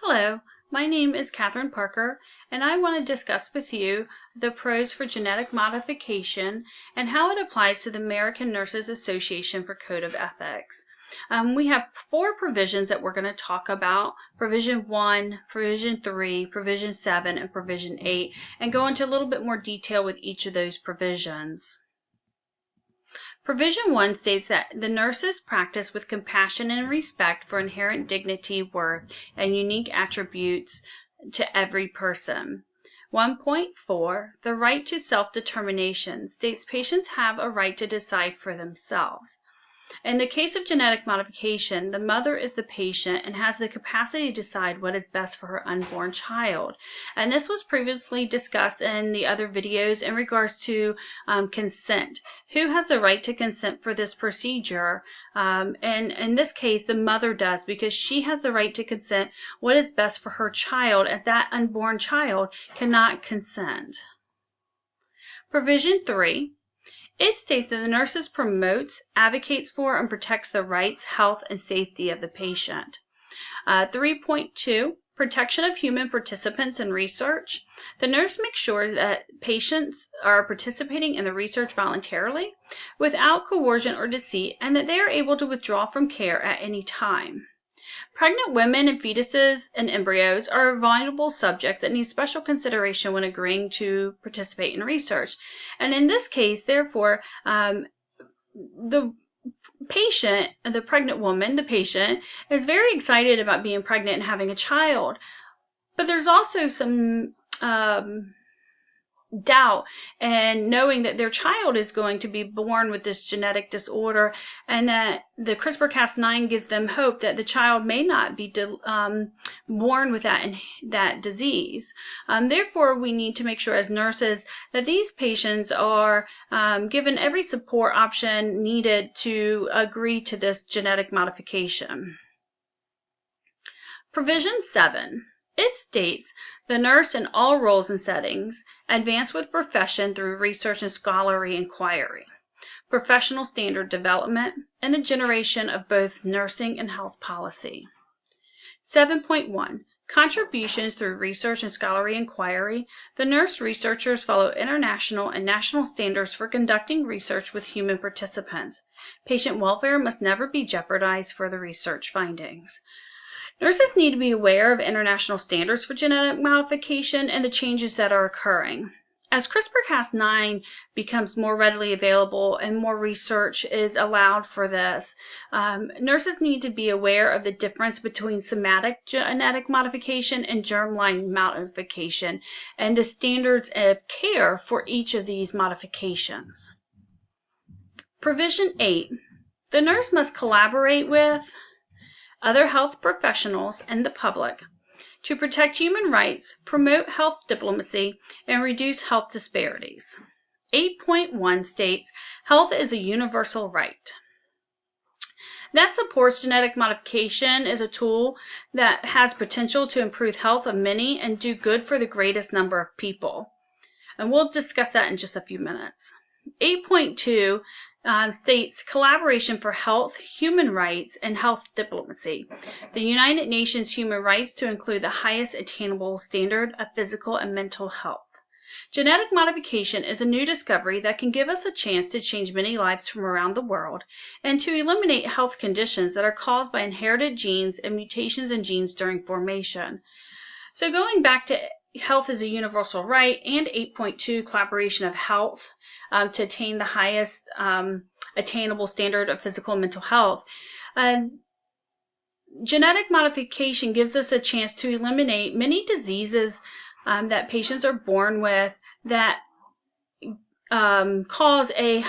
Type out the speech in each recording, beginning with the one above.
Hello, my name is Catherine Parker, and I want to discuss with you the pros for genetic modification and how it applies to the American Nurses Association for Code of Ethics. We have 4 provisions that we're going to talk about: Provision 1, Provision 3, Provision 7, and Provision 8, and go into a little bit more detail with each of those provisions. Provision 1 states that the nurses practice with compassion and respect for inherent dignity, worth, and unique attributes to every person. 1.4, the right to self-determination, states patients have a right to decide for themselves. In the case of genetic modification, the mother is the patient and has the capacity to decide what is best for her unborn child. And this was previously discussed in the other videos in regards to consent. Who has the right to consent for this procedure? And in this case, the mother does, because she has the right to consent what is best for her child, as that unborn child cannot consent. Provision 3. It states that the nurses promotes, advocates for, and protects the rights, health, and safety of the patient. 3.2, protection of human participants in research. The nurse makes sure that patients are participating in the research voluntarily, without coercion or deceit, and that they are able to withdraw from care at any time. Pregnant women and fetuses and embryos are vulnerable subjects that need special consideration when agreeing to participate in research. And in this case, therefore, the patient, the pregnant woman, the patient, is very excited about being pregnant and having a child. But there's also some doubt and knowing that their child is going to be born with this genetic disorder, and that the CRISPR-Cas9 gives them hope that the child may not be born with that disease. Therefore, we need to make sure as nurses that these patients are given every support option needed to agree to this genetic modification. Provision 7. It states the nurse in all roles and settings advance with profession through research and scholarly inquiry, professional standard development, and the generation of both nursing and health policy. 7.1. Contributions through research and scholarly inquiry. The nurse researchers follow international and national standards for conducting research with human participants. Patient welfare must never be jeopardized for the research findings. Nurses need to be aware of international standards for genetic modification and the changes that are occurring. As CRISPR-Cas9 becomes more readily available and more research is allowed for this, nurses need to be aware of the difference between somatic genetic modification and germline modification and the standards of care for each of these modifications. Provision 8. The nurse must collaborate with other health professionals and the public to protect human rights, promote health diplomacy, and reduce health disparities. 8.1 states health is a universal right. That supports genetic modification as a tool that has potential to improve health of many and do good for the greatest number of people. And we'll discuss that in just a few minutes. 8.2 states collaboration for health, human rights, and health diplomacy. The United Nations human rights to include the highest attainable standard of physical and mental health. Genetic modification is a new discovery that can give us a chance to change many lives from around the world and to eliminate health conditions that are caused by inherited genes and mutations in genes during formation. So going back to health is a universal right, and 8.2, collaboration of health to attain the highest attainable standard of physical and mental health. Genetic modification gives us a chance to eliminate many diseases that patients are born with that cause a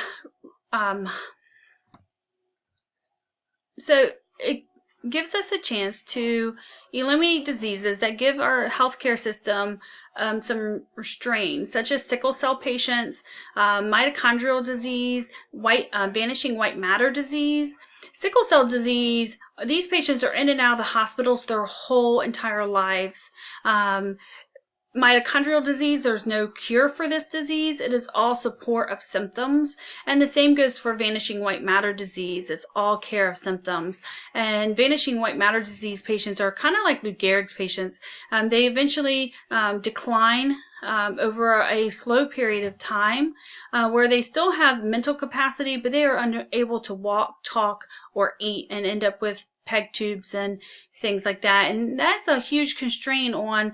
so it gives us a chance to eliminate diseases that give our healthcare system some restraints, such as sickle cell patients, mitochondrial disease, vanishing white matter disease. Sickle cell disease, these patients are in and out of the hospitals their whole entire lives. mitochondrial disease, there's no cure for this disease. It is all support of symptoms. And the same goes for vanishing white matter disease. It's all care of symptoms. And vanishing white matter disease patients are kind of like Lou Gehrig's patients. They eventually decline over a slow period of time where they still have mental capacity, but they are unable to walk, talk, or eat and end up with PEG tubes and things like that. And that's a huge constraint on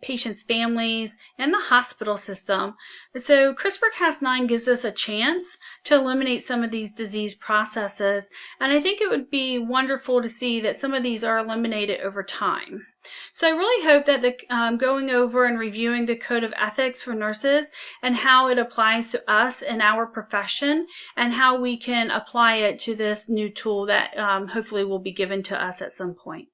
patients' families and the hospital system. So CRISPR-Cas9 gives us a chance to eliminate some of these disease processes. And I think it would be wonderful to see that some of these are eliminated over time. So I really hope that going over and reviewing the Code of Ethics for nurses and how it applies to us in our profession and how we can apply it to this new tool that hopefully will be given to us at some point.